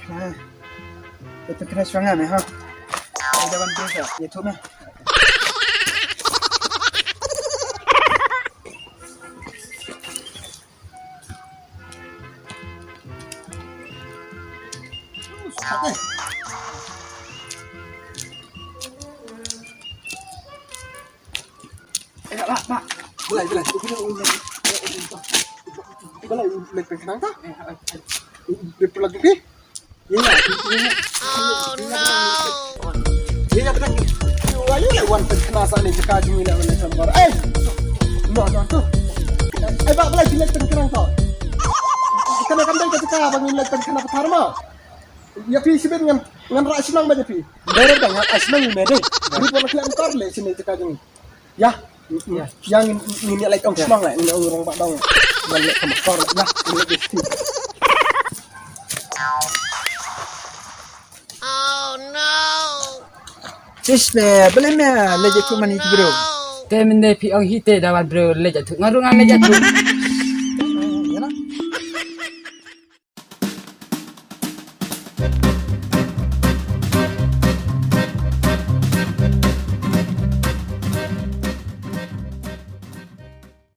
kena. Itu kena serangan ha. Dalam desa, itu mah. Pak. Belai. Belai lepeng kenang tak? Lepeng lagi ni? Ya. Oh no. Ya betul. Ayo lawan penkenasan ni cakap je mila mana sambar. No tu. Pak belai lepeng kenang tak? Kena cakap bang lepeng kenang pertama. Ya pi sibet ngan rak senang baje pi. Dere bang senang ni mede. Ni pun nak angkar le sini cakap je. Ya. Yang ini like orang senang lah, ini orang pak dong. Balik ke motor lah, ini besti. Oh no. Cisne, boleh meh lejat tu mani tu bro. Temne pi ang hite dawan bro lejat tu. Ngarungan lejat tu. Ya lah.